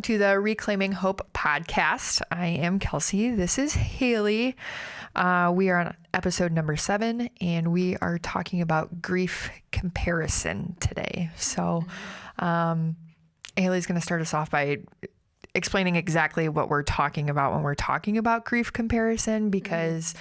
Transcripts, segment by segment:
to the Reclaiming Hope podcast. I am Kelsey. This is Haley. We are on episode number 7, and we are talking about grief comparison today. So Haley's going to start us off by explaining exactly what we're talking about when we're talking about grief comparison, because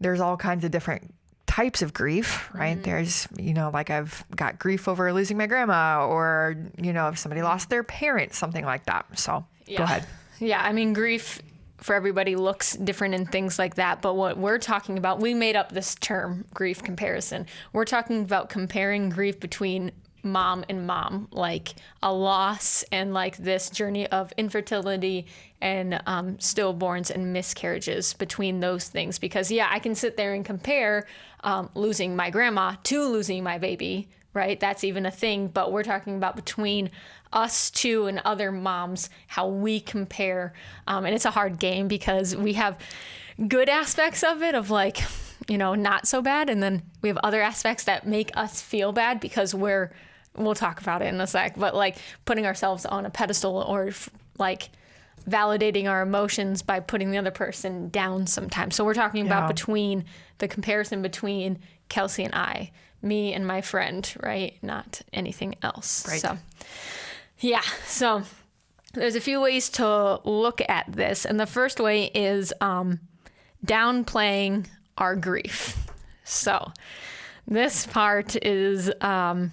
there's all kinds of different types of grief, right? There's, like I've got grief over losing my grandma, or, if somebody lost their parent, something like that. So Go ahead. Yeah. I mean, grief for everybody looks different and things like that. But what we're talking about, we made up this term, grief comparison. We're talking about comparing grief between mom and mom, like a loss and like this journey of infertility and stillborns and miscarriages, between those things. Because I can sit there and compare losing my grandma to losing my baby, right? That's even a thing. But we're talking about between us two and other moms, how we compare. And it's a hard game because we have good aspects of it, of like, not so bad. And then we have other aspects that make us feel bad because we'll talk about it in a sec, but like putting ourselves on a pedestal, or like validating our emotions by putting the other person down sometimes. So we're talking about between the comparison between Kelsey and I, me and my friend, right? Not anything else. Right. So there's a few ways to look at this. And the first way is downplaying our grief. So this part is, when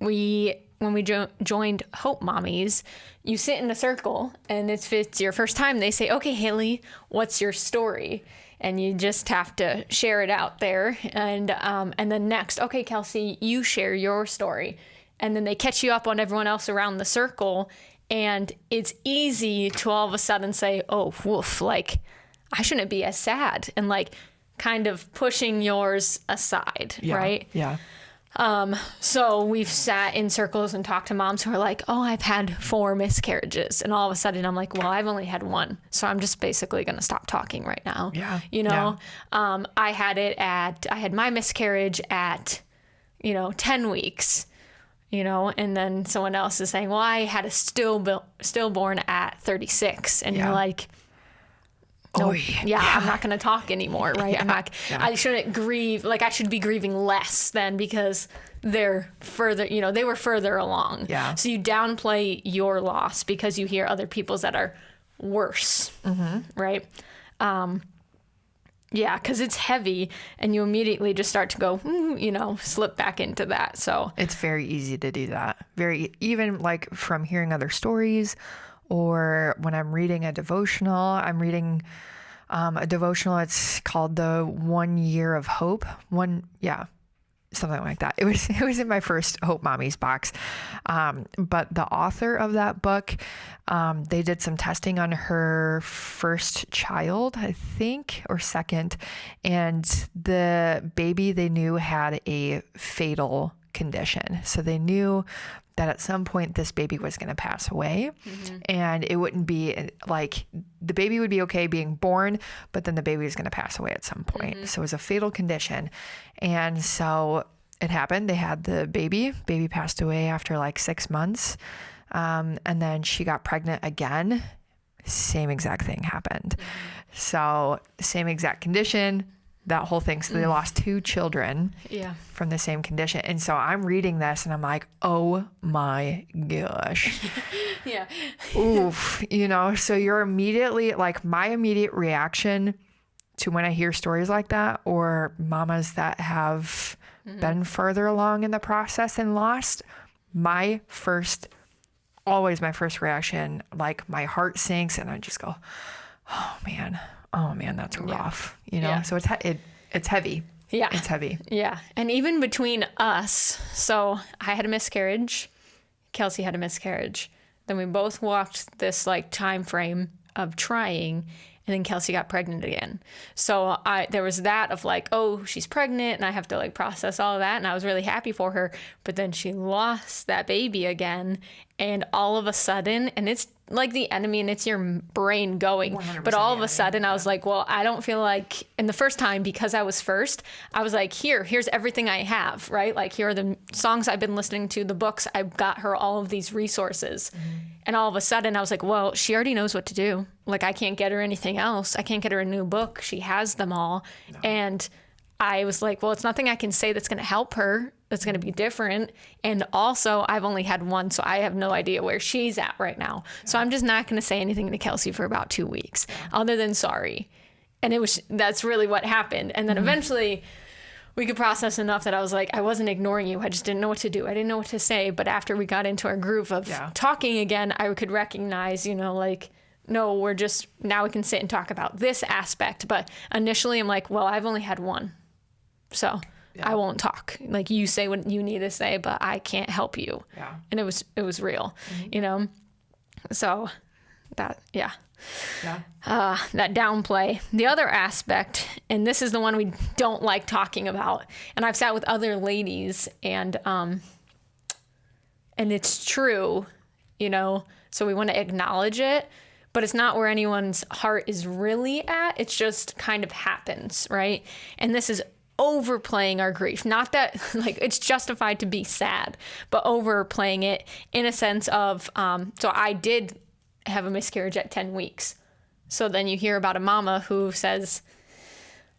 we joined Hope Mommies, you sit in a circle, and if it's your first time, they say, okay, Haley, what's your story? And you just have to share it out there. And then next, okay, Kelsey, you share your story. And then they catch you up on everyone else around the circle. And it's easy to all of a sudden say, oh, woof, like I shouldn't be as sad, and like kind of pushing yours aside, right? Yeah. So we've sat in circles and talked to moms who are like, oh, I've had 4 miscarriages. And all of a sudden I'm like, well, I've only had 1. So I'm just basically going to stop talking right now. Yeah. I had my miscarriage at, 10 weeks, and then someone else is saying, well, I had a stillborn at 36. And you're like, nope. I'm not going to talk anymore, right? I shouldn't grieve. Like I should be grieving less then, because they're further, they were further along. Yeah. So you downplay your loss because you hear other people's that are worse, right? Because it's heavy, and you immediately just start to go, slip back into that. So it's very easy to do that. Even like from hearing other stories, or when I'm reading a devotional. I'm reading a devotional. It's called the 1 Year of Hope. Something like that. It was in my first Hope Mommies box. But the author of that book, they did some testing on her first child, I think, or second. And the baby they knew had a fatal condition. So they knew that at some point this baby was going to pass away, and it wouldn't be like the baby would be okay being born, but then the baby was going to pass away at some point. So it was a fatal condition. And so it happened. They had the baby passed away after like 6 months. And then she got pregnant again. Same exact thing happened. So same exact condition, that whole thing. So they lost 2 children from the same condition. And so I'm reading this and I'm like, oh my gosh. Oof. So you're immediately like, my immediate reaction to when I hear stories like that, or mamas that have been further along in the process and lost, always my first reaction, like my heart sinks and I just go, oh man, that's rough, So it's heavy. Yeah. It's heavy. Yeah. And even between us, so I had a miscarriage, Kelsey had a miscarriage. Then we both walked this like time frame of trying, and then Kelsey got pregnant again. So there was that of like, oh, she's pregnant, and I have to like process all of that. And I was really happy for her, but then she lost that baby again. And all of a sudden, and it's like the enemy and it's your brain going. 100% But all of the a sudden I was like, well, I don't feel like, and the first time, because I was first, I was like, here's everything I have, right? Like, here are the songs I've been listening to, the books. I've got her all of these resources. And all of a sudden I was like, well, she already knows what to do. Like, I can't get her anything else. I can't get her a new book. She has them all. No. And I was like, well, it's nothing I can say that's going to help her, that's going to be different. And also, I've only had one, so I have no idea where she's at right now. Yeah. So I'm just not going to say anything to Kelsey for about 2 weeks, other than sorry. And that's really what happened. And then eventually we could process enough that I was like, I wasn't ignoring you. I just didn't know what to do. I didn't know what to say. But after we got into our groove of talking again, I could recognize, like, no, now we can sit and talk about this aspect. But initially I'm like, well, I've only had one. So I won't talk. Like, you say what you need to say, but I can't help you. Yeah. And it was real, So that, that downplay. The other aspect, and this is the one we don't like talking about, and I've sat with other ladies and it's true, so we want to acknowledge it, but it's not where anyone's heart is really at. It's just kind of happens, right? And this is overplaying our grief. Not that like it's justified to be sad, but overplaying it in a sense of, so I did have a miscarriage at 10 weeks. So then you hear about a mama who says,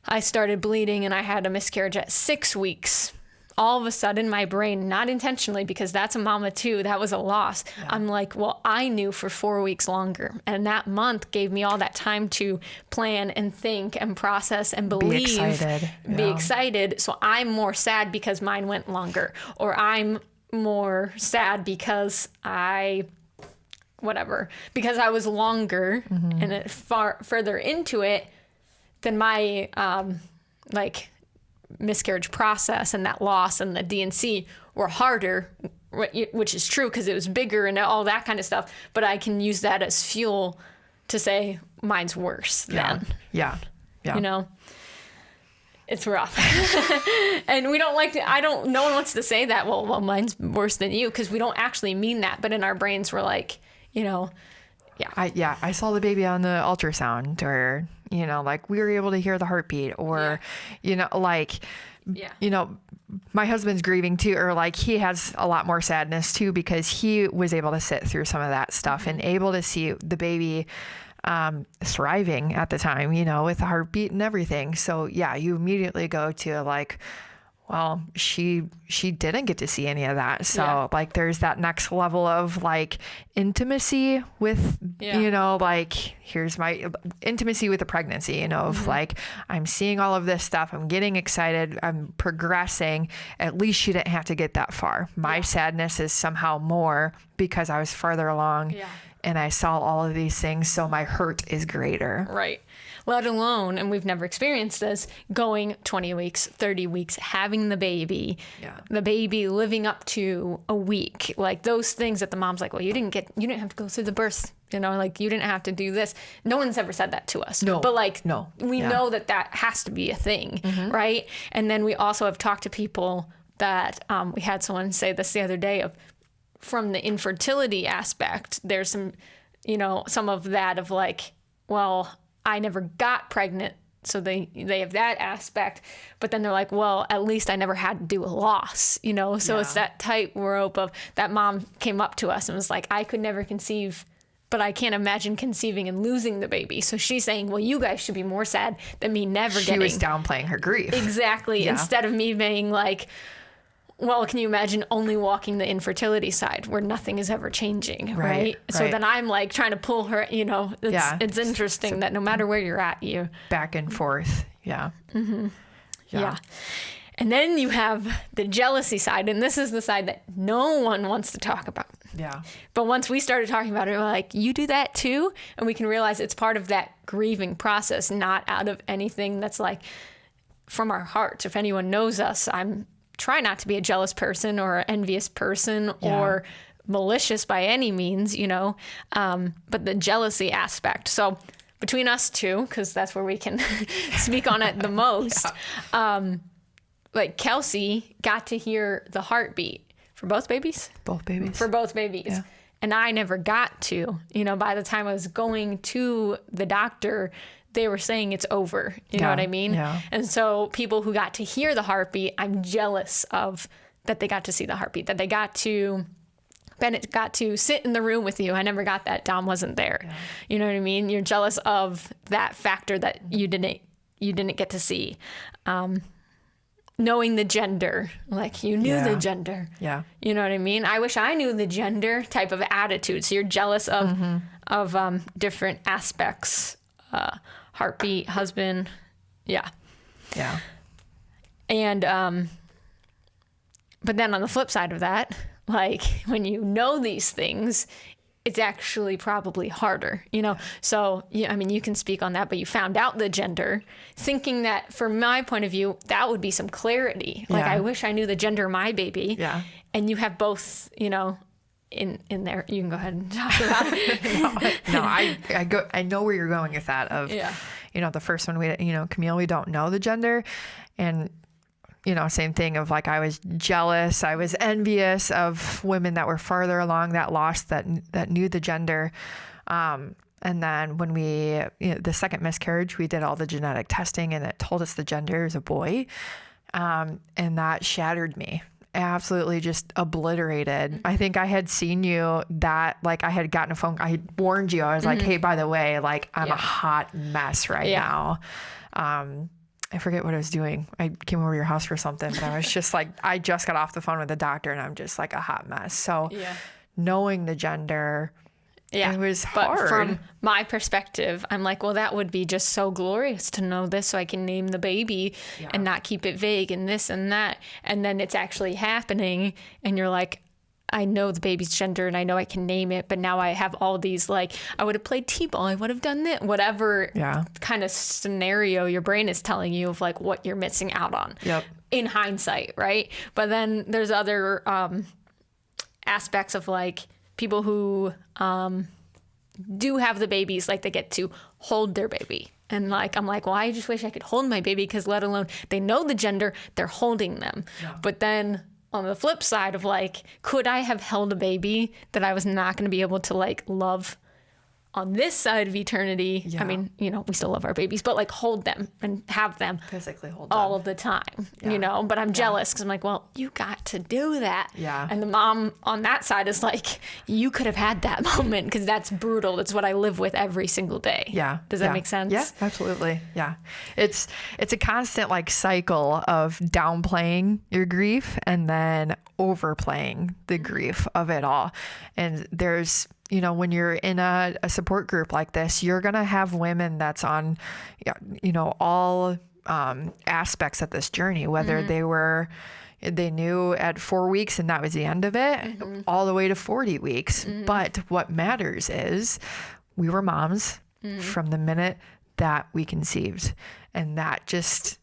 I started bleeding and I had a miscarriage at 6 weeks. All of a sudden my brain, not intentionally, because that's a mama too, that was a loss. Yeah. I'm like, well, I knew for 4 weeks longer. And that month gave me all that time to plan and think and process and believe. Be excited. So I'm more sad because mine went longer. Or I'm more sad because because I was longer and it far further into it than my, miscarriage process and that loss and the D&C were harder, which is true because it was bigger and all that kind of stuff. But I can use that as fuel to say mine's worse than. Yeah. It's rough. And we don't like to, no one wants to say that, well, mine's worse than you, because we don't actually mean that. But in our brains, we're like, I saw the baby on the ultrasound, or, like we were able to hear the heartbeat, or, my husband's grieving too, or like he has a lot more sadness too, because he was able to sit through some of that stuff and able to see the baby thriving at the time, with the heartbeat and everything. So yeah, you immediately go to like, well, she didn't get to see any of that. So like there's that next level of like intimacy with, like here's my intimacy with the pregnancy, of like, I'm seeing all of this stuff. I'm getting excited. I'm progressing. At least she didn't have to get that far. My sadness is somehow more because I was farther along and I saw all of these things. So my hurt is greater. Right. Let alone, and we've never experienced this, going 20 weeks, 30 weeks, having the baby living up to a week, like those things that the mom's like, well, you didn't have to go through the birth, like you didn't have to do this. No one's ever said that to us. No. But like, no. We know that has to be a thing, right? And then we also have talked to people that, we had someone say this the other day from the infertility aspect, there's some, some of that of like, well, I never got pregnant, so they have that aspect, but then they're like, well, at least I never had to do a loss, so it's that tightrope of that mom came up to us and was like, I could never conceive, but I can't imagine conceiving and losing the baby. So she's saying, well, you guys should be more sad than me never getting. She was downplaying her grief. Exactly. Yeah. Instead of me being like, well, can you imagine only walking the infertility side where nothing is ever changing, right? So then I'm like trying to pull her, it's interesting that no matter where you're at, you back and forth. Yeah. Mm-hmm. Yeah. And then you have the jealousy side, and this is the side that no one wants to talk about. Yeah. But once we started talking about it, we're like, you do that too? And we can realize it's part of that grieving process, not out of anything that's like from our hearts. If anyone knows us, try not to be a jealous person or an envious person or malicious by any means, but the jealousy aspect. So between us two, because that's where we can speak on it the most, like Kelsey got to hear the heartbeat for both babies. Both babies. For both babies. Yeah. And I never got to, by the time I was going to the doctor, they were saying it's over. You know what I mean? Yeah. And so people who got to hear the heartbeat, I'm jealous of that they got to see the heartbeat, that Bennett got to sit in the room with you. I never got that. Dom wasn't there. Yeah. You know what I mean? You're jealous of that factor that you didn't get to see. Knowing the gender, like you knew the gender. Yeah. You know what I mean? I wish I knew the gender type of attitude. So you're jealous of different aspects. Heartbeat, husband. Yeah. Yeah. And, but then on the flip side of that, like when you know these things, it's actually probably harder, So, I mean, you can speak on that, but you found out the gender, thinking that from my point of view, that would be some clarity. Like, I wish I knew the gender of my baby. Yeah. And you have both, in there. You can go ahead and talk about it. No, I know where you're going with that of, the first one, Camille, we don't know the gender. And, same thing of like, I was jealous. I was envious of women that were farther along that lost that knew the gender. And then when we, the second miscarriage, we did all the genetic testing and it told us the gender is a boy. And that shattered me. Absolutely just obliterated. I think I had seen you that, like, I had gotten a phone, I had warned you. I was like, hey, by the way, like, I'm a hot mess right now. I forget what I was doing. I came over to your house for something, but I was just like, I just got off the phone with the doctor and I'm just like a hot mess. So knowing the gender, it was hard. But from my perspective, I'm like, well, that would be just so glorious to know this so I can name the baby and not keep it vague and this and that. And then it's actually happening and you're like, I know the baby's gender and I know I can name it, but now I have all these, like, I would have played T-ball, I would have done that, whatever kind of scenario your brain is telling you of like what you're missing out on in hindsight, right? But then there's other aspects of like people who do have the babies, like they get to hold their baby. And like, I'm like, well, I just wish I could hold my baby because let alone they know the gender, they're holding them. But then on the flip side of like, could I have held a baby that I was not going to be able to like love on this side of eternity? I mean, we still love our babies, but like hold them and have them physically hold them all of the time, but I'm jealous because I'm like, well, you got to do that. And the mom on that side is like, you could have had that moment because that's brutal. That's what I live with every single day. Does that make sense? Yeah, absolutely. Yeah. It's a constant like cycle of downplaying your grief and then overplaying the grief of it all. And there's, when you're in a support group like this, you're going to have women that's on, all aspects of this journey, whether they knew at 4 weeks and that was the end of it, all the way to 40 weeks. But what matters is we were moms from the minute that we conceived. And that just,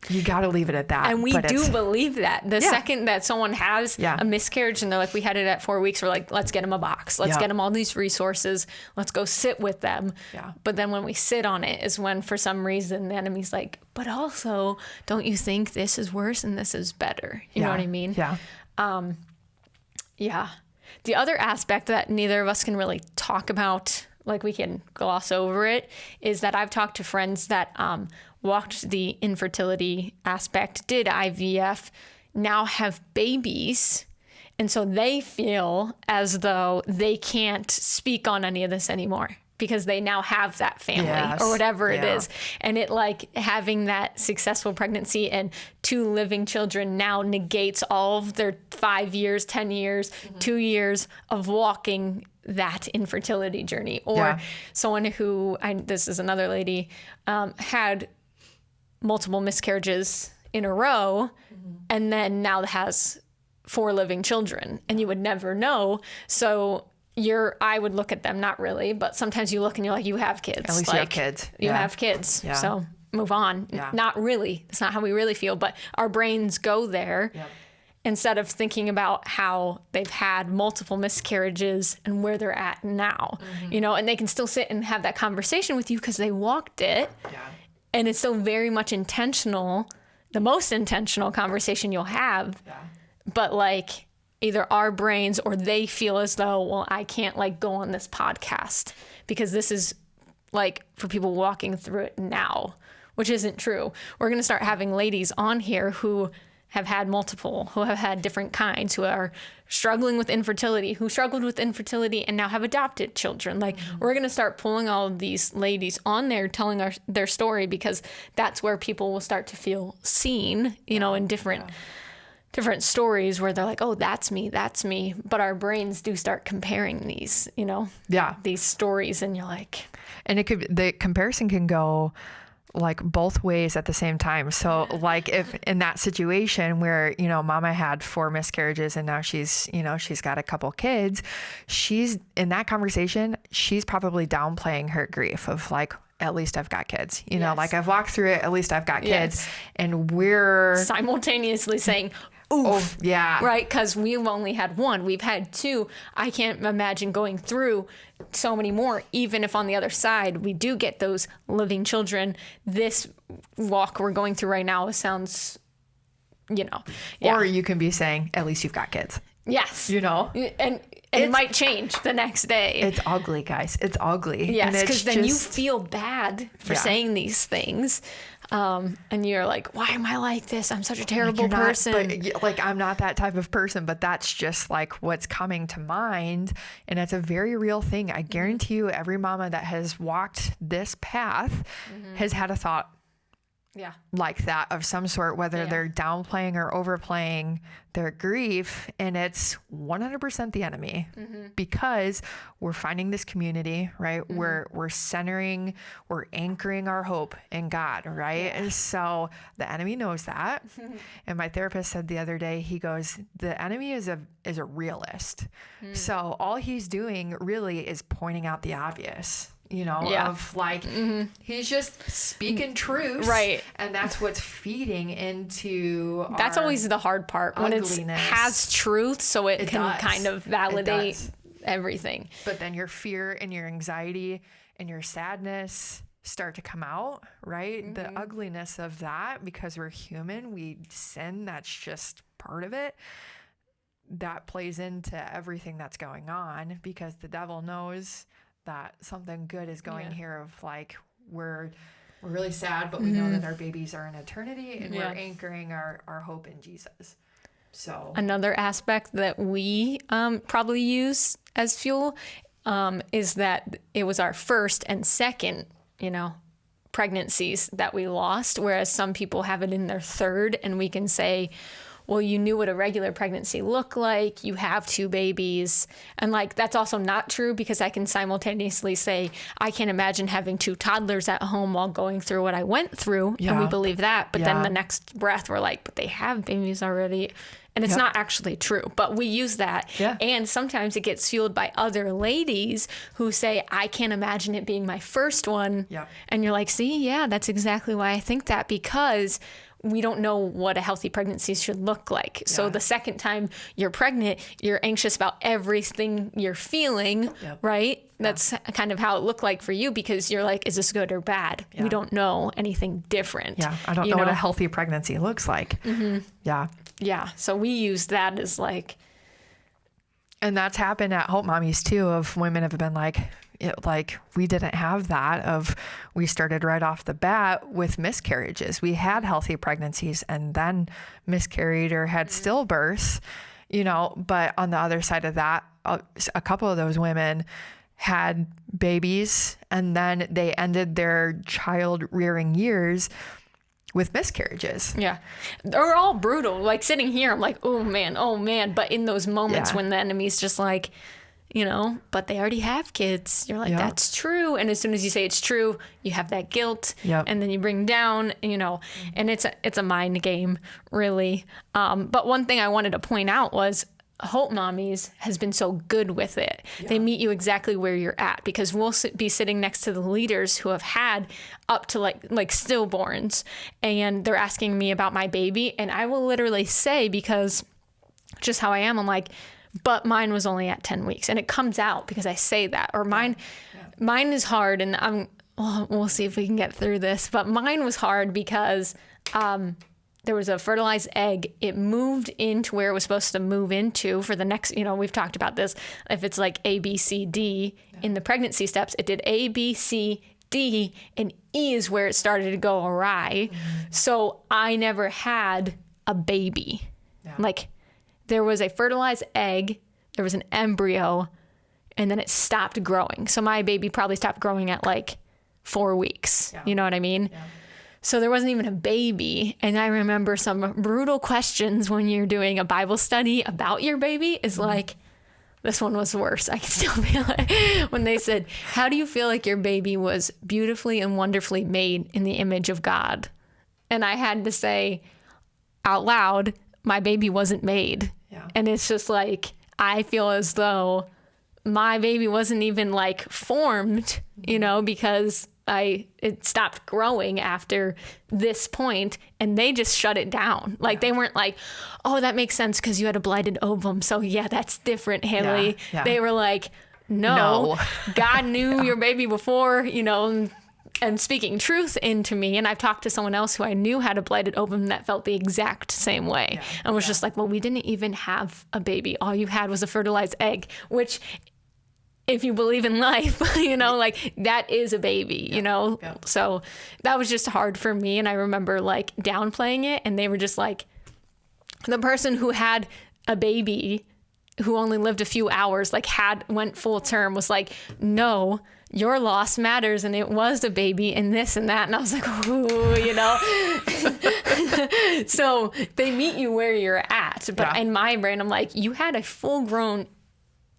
you got to leave it at that. And we do believe that. The second that someone has a miscarriage and they're like, we had it at 4 weeks, we're like, let's get them a box. Let's get them all these resources. Let's go sit with them. But then when we sit on it is when for some reason the enemy's like, but also, don't you think this is worse and this is better? You know what I mean? The other aspect that neither of us can really talk about, like we can gloss over it, is that I've talked to friends that walked the infertility aspect, did IVF, now have babies. And so they feel as though they can't speak on any of this anymore because they now have that family or whatever it is. And it like having that successful pregnancy and 2 living children now negates all of their 5 years, 10 years, 2 years of walking that infertility journey. Or someone who, this is another lady, had multiple miscarriages in a row and then now has 4 living children and you would never know. So I would look at them, not really, but sometimes you look and you're like, you have kids. At least like, you have kids. You have kids. So move on. Not really. That's not how we really feel, but our brains go there instead of thinking about how they've had multiple miscarriages and where they're at now, and they can still sit and have that conversation with you because they walked it. And it's still very much intentional, the most intentional conversation you'll have. But like, either our brains or they feel as though, well, I can't like go on this podcast because this is like for people walking through it now, which isn't true. We're going to start having ladies on here who have had multiple, who have had different kinds, who are struggling with infertility, who struggled with infertility and now have adopted children. Like we're going to start pulling all of these ladies on there telling their story, because that's where people will start to feel seen, you know, in different stories where they're like, oh, that's me. But our brains do start comparing these, you know, these stories, and you're like, and the comparison can go like both ways at the same time. So like if in that situation where, you know, mama had 4 miscarriages and now she's got a couple kids, she's in that conversation, she's probably downplaying her grief of like, at least I've got kids, you know, like I've walked through it, at least I've got kids. And we're simultaneously saying, oof, oh, yeah. Right. Because we've only had 1. We've had 2. I can't imagine going through so many more, even if on the other side we do get those living children. This walk we're going through right now sounds, you know. Yeah. Or you can be saying, at least you've got kids. Yes. You know? And it might change the next day. It's ugly, guys. It's ugly. Yes, because then you feel bad for saying these things. And you're like, why am I like this? I'm such a terrible person. But like, I'm not that type of person, but that's just like what's coming to mind. And it's a very real thing. I guarantee you every mama that has walked this path has had a thought like that of some sort, whether they're downplaying or overplaying their grief. And it's 100% the enemy, because we're finding this community, right? We're centering, we're anchoring our hope in God, right? And so the enemy knows that. And my therapist said the other day, he goes, the enemy is a realist. So all he's doing really is pointing out the obvious. You know, of like, he's just speaking truth. Right. And that's what's feeding into That's always the hard part, when it has truth, so it can kind of validate everything. But then your fear and your anxiety and your sadness start to come out, right? The ugliness of that, because we're human, we sin, that's just part of it. That plays into everything that's going on, because the devil knows that something good is going here, of like, we're really sad, but we know that our babies are in eternity, and we're anchoring our hope in Jesus. So another aspect that we probably use as fuel is that it was our first and second, you know, pregnancies that we lost, whereas some people have it in their third, and we can say, well, you knew what a regular pregnancy looked like. You have 2 babies. And like, that's also not true, because I can simultaneously say, I can't imagine having 2 toddlers at home while going through what I went through. And we believe that. But then the next breath, we're like, but they have babies already. And it's not actually true, but we use that. Yeah. And sometimes it gets fueled by other ladies who say, I can't imagine it being my first one. Yeah. And you're like, see, that's exactly why I think that, because we don't know what a healthy pregnancy should look like. Yeah. So the second time you're pregnant, you're anxious about everything you're feeling, right? Yeah. That's kind of how it looked like for you, because you're like, is this good or bad? Yeah. We don't know anything different. Yeah, I don't know what a healthy pregnancy looks like. Yeah. Yeah, so we use that as like... And that's happened at Hope Mommies too, of women have been like, we didn't have that, of we started right off the bat with miscarriages. We had healthy pregnancies and then miscarried or had stillbirths, you know, but on the other side of that, a couple of those women had babies and then they ended their child rearing years with miscarriages. Yeah. They're all brutal. Like sitting here, I'm like, oh man. But in those moments when the enemy's just like, you know, but they already have kids. You're like, that's true. And as soon as you say it's true, you have that guilt and then you bring down, you know, and it's a mind game, really. But one thing I wanted to point out was Hope Mommies has been so good with it. Yeah. They meet you exactly where you're at, because we'll be sitting next to the leaders who have had up to like stillborns, and they're asking me about my baby. And I will literally say, because just how I am, I'm like, but mine was only at 10 weeks. And it comes out because I say that, or mine is hard. And we'll see if we can get through this, but mine was hard because, there was a fertilized egg. It moved into where it was supposed to move into for the next, we've talked about this. If it's like A, B, C, D in the pregnancy steps, it did A, B, C, D, and E is where it started to go awry. So I never had a baby. Yeah. Like there was a fertilized egg, there was an embryo, and then it stopped growing. So my baby probably stopped growing at like 4 weeks. Yeah. You know what I mean? Yeah. So there wasn't even a baby. And I remember some brutal questions when you're doing a Bible study about your baby is like, this one was worse. I can still feel it. When they said, how do you feel like your baby was beautifully and wonderfully made in the image of God? And I had to say out loud, my baby wasn't made. Yeah. And it's just like, I feel as though my baby wasn't even like formed, because it stopped growing after this point, and they just shut it down. Like they weren't like, oh, that makes sense because you had a blighted ovum. So yeah, that's different, Haley. Yeah. They were like, no. God knew your baby before, and speaking truth into me. And I've talked to someone else who I knew had a blighted ovum that felt the exact same way. And was just like, well, we didn't even have a baby. All you had was a fertilized egg, which if you believe in life, like that is a baby, Yeah. So that was just hard for me. And I remember like downplaying it, and they were just like, the person who had a baby who only lived a few hours, like went full term, was like, no, your loss matters. And it was a baby and this and that. And I was like, ooh, So they meet you where you're at. But in my brain, I'm like, you had a full grown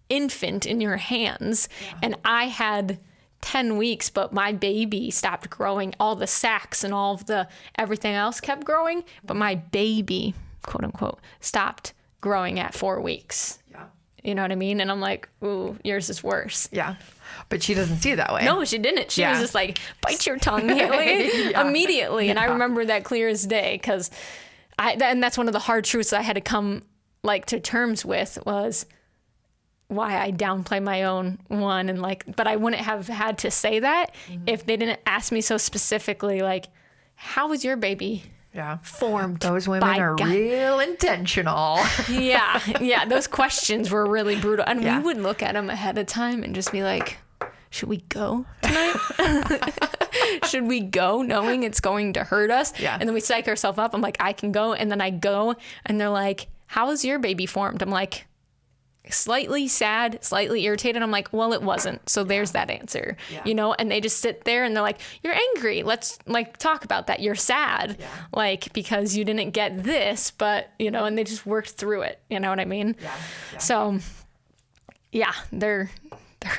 infant in your hands, and I had 10 weeks, but my baby stopped growing. All the sacs and all of the everything else kept growing, but my baby, quote unquote, stopped growing at 4 weeks. Yeah. You know what I mean? And I'm like, ooh, yours is worse. Yeah. But she doesn't see it that way. No, she didn't. She was just like, bite your tongue, Haley, immediately. And I remember that clear as day, because and that's one of the hard truths I had to come like to terms with, was why I downplay my own one. And like, but I wouldn't have had to say that if they didn't ask me so specifically, like, how was your baby formed? Those women are real intentional. Yeah. Those questions were really brutal. And we would look at them ahead of time and just be like, should we go tonight? Should we go knowing it's going to hurt us? Yeah. And then we psych ourselves up. I'm like, I can go. And then I go, and they're like, how is your baby formed? I'm like, slightly sad, slightly irritated. I'm like, well, it wasn't. So there's that answer, and they just sit there and they're like, you're angry. Let's like talk about that. You're sad, like, because you didn't get this, but and they just worked through it. You know what I mean? Yeah. So they're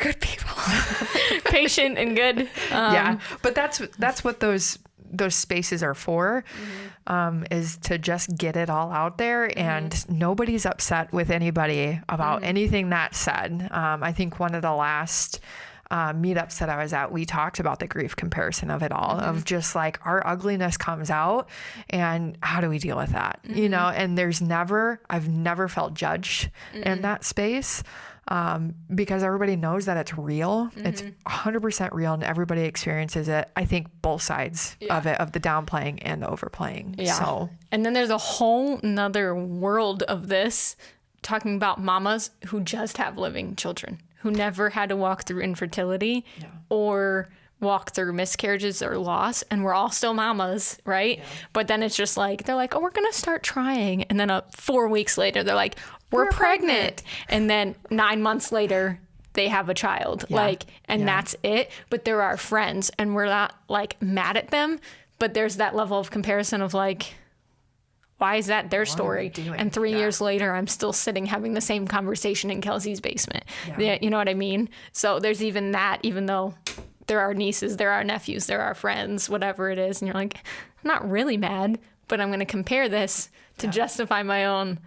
good people, patient and good. But that's what those spaces are for, is to just get it all out there, and nobody's upset with anybody about anything that's said. I think one of the last meetups that I was at, we talked about the grief comparison of it all, of just like our ugliness comes out, and how do we deal with that? And I've never felt judged in that space. Because everybody knows that it's real. It's 100% real, and everybody experiences it. I think both sides of it, of the downplaying and the overplaying. Yeah. So, and then there's a whole nother world of this, talking about mamas who just have living children, who never had to walk through infertility or walk through miscarriages or loss, and we're all still mamas, right? But then it's just like, they're like, oh, we're gonna start trying, and then 4 weeks later they're like, we're pregnant. And then 9 months later they have a child, that's it. But they're our friends, and we're not like mad at them, but there's that level of comparison of like, why is that their story? And 3 years later, I'm still sitting having the same conversation in Kelsey's basement. You know what I mean? So there's even that, even though they're our nieces, they're our nephews, they're our friends, whatever it is. And you're like, I'm not really mad, but I'm going to compare this to justify my own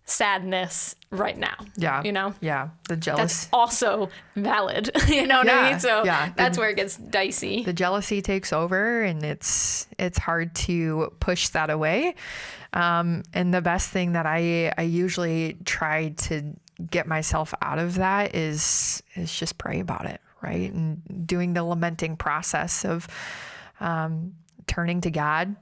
sadness right now. Yeah. Yeah. The jealous. That's also valid. You know what I mean? So that's where it gets dicey. The jealousy takes over, and it's hard to push that away. And the best thing that I usually try to get myself out of that is just pray about it. Right. And doing the lamenting process of turning to God,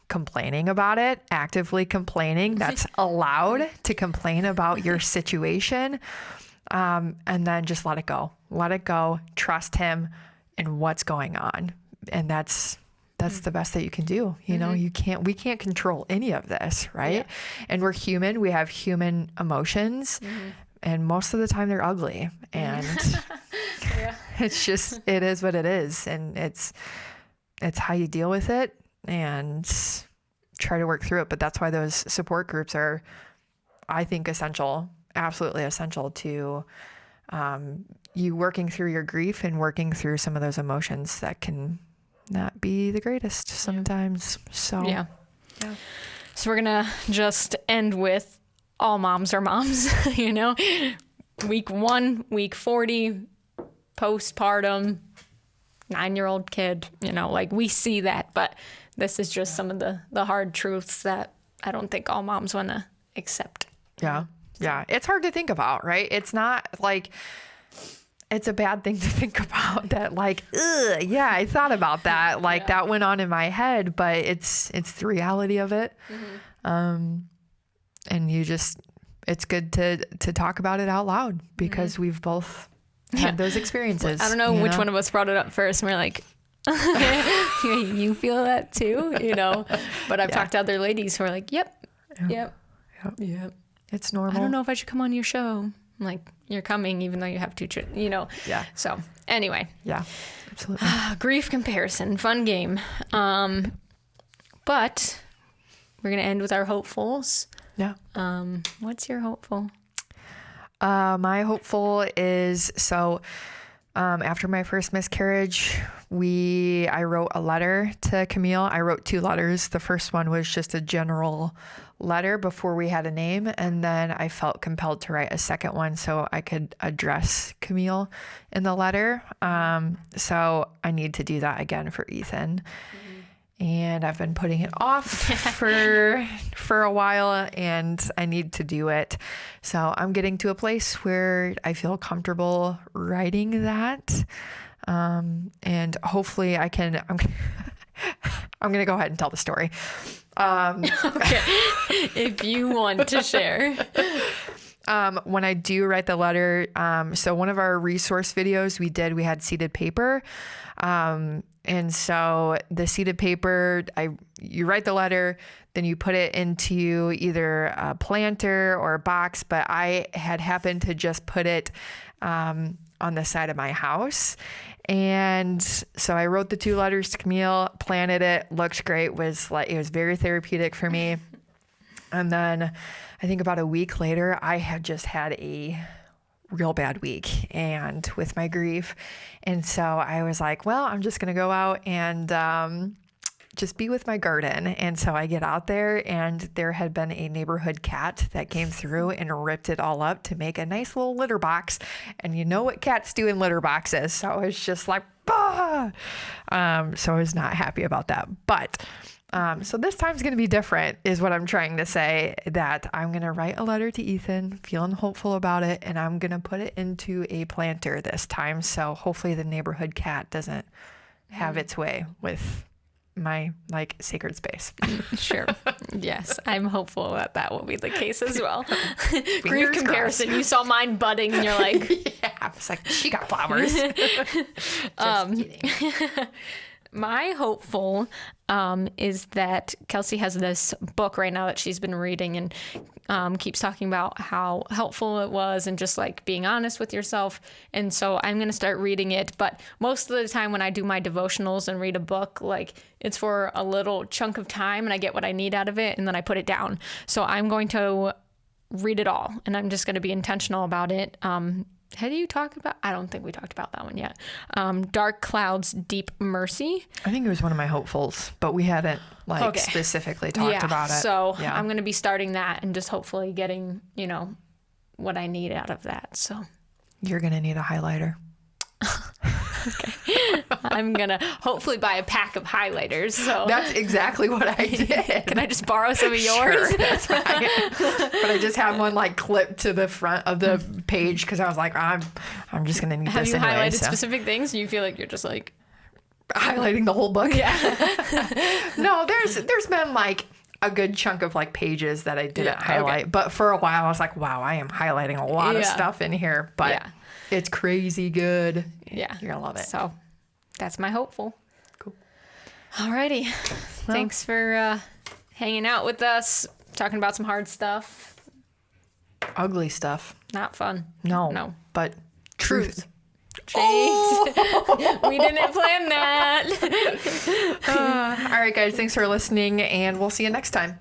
complaining about it, actively complaining. That's allowed to complain about your situation. And then just let it go. Let it go. Trust him and what's going on. And that's the best that you can do. You know, we can't control any of this, right? Yeah. And we're human. We have human emotions. And most of the time they're ugly. And it's just, it is what it is. And it's how you deal with it and try to work through it. But that's why those support groups are, I think, essential, absolutely essential to you working through your grief and working through some of those emotions that can not be the greatest sometimes. So, yeah. So we're going to just end with all moms are moms, you know, week 1, week 40, postpartum, 9-year-old kid, you know, like we see that, but this is just some of the hard truths that I don't think all moms want to accept. Yeah. Yeah. It's hard to think about, right? It's not like, it's a bad thing to think about that, like, yeah, I thought about that. Like that went on in my head, but it's the reality of it. And it's good to talk about it out loud because we've both had those experiences. I don't know which one of us brought it up first. And we're like, you feel that too, you know, but I've talked to other ladies who are like, yep. It's normal. I don't know if I should come on your show. I'm like, you're coming even though you have 2 children, you know? Yeah. So anyway. Yeah, absolutely. Grief comparison, fun game. But we're going to end with our hopefuls. Yeah. What's your hopeful? My hopeful is, after my first miscarriage, I wrote a letter to Camille. I wrote 2 letters. The first one was just a general letter before we had a name. And then I felt compelled to write a second one so I could address Camille in the letter. So I need to do that again for Ethan. And I've been putting it off for a while, and I need to do it. So I'm getting to a place where I feel comfortable writing that. And hopefully I can, I'm going to go ahead and tell the story. Okay. If you want to share. When I do write the letter, so one of our resource videos we had seeded paper. And so the seeded paper, you write the letter, then you put it into either a planter or a box, but I had happened to just put it on the side of my house. And so I wrote the 2 letters to Camille, planted it, looked great, it was very therapeutic for me. And then I think about a week later, I had just had a real bad week and with my grief. And so I was like, well, I'm just going to go out and just be with my garden. And so I get out there, and there had been a neighborhood cat that came through and ripped it all up to make a nice little litter box. And you know what cats do in litter boxes. So I was just like, bah! So I was not happy about that. But so this time's going to be different is what I'm trying to say, that I'm going to write a letter to Ethan, feeling hopeful about it, and I'm going to put it into a planter this time. So hopefully the neighborhood cat doesn't have its way with my sacred space. Sure. Yes. I'm hopeful that will be the case as well. Grief comparison. You saw mine budding and you're like, yeah, I was like, she got flowers. Just kidding. My hopeful is that Kelsey has this book right now that she's been reading and keeps talking about how helpful it was and just like being honest with yourself. And so I'm going to start reading it. But most of the time when I do my devotionals and read a book, like it's for a little chunk of time and I get what I need out of it and then I put it down. So I'm going to read it all and I'm just going to be intentional about it. Had you talked about? I don't think we talked about that one yet. Dark Clouds, Deep Mercy. I think it was one of my hopefuls, but we hadn't specifically talked about it. So I'm going to be starting that and just hopefully getting, what I need out of that. So you're going to need a highlighter. Okay. I'm going to hopefully buy a pack of highlighters. So that's exactly what I did. Can I just borrow some of yours? Sure, that's fine. But I just have one clipped to the front of the page because I was like, I'm just going to need have this anyway. Have you highlighted so. Specific things? You feel like you're just like... highlighting the whole book. Yeah. No, there's been like a good chunk of like pages that I didn't highlight, okay. but for a while I was like, wow, I am highlighting a lot of Yeah. stuff in here, but Yeah. it's crazy good. Yeah. You're gonna love it. So that's my hopeful. Cool. Alrighty. Thanks for hanging out with us, talking about some hard stuff. Ugly stuff. Not fun. No. But truth. Jeez. We didn't plan that. All right, guys. Thanks for listening, and we'll see you next time.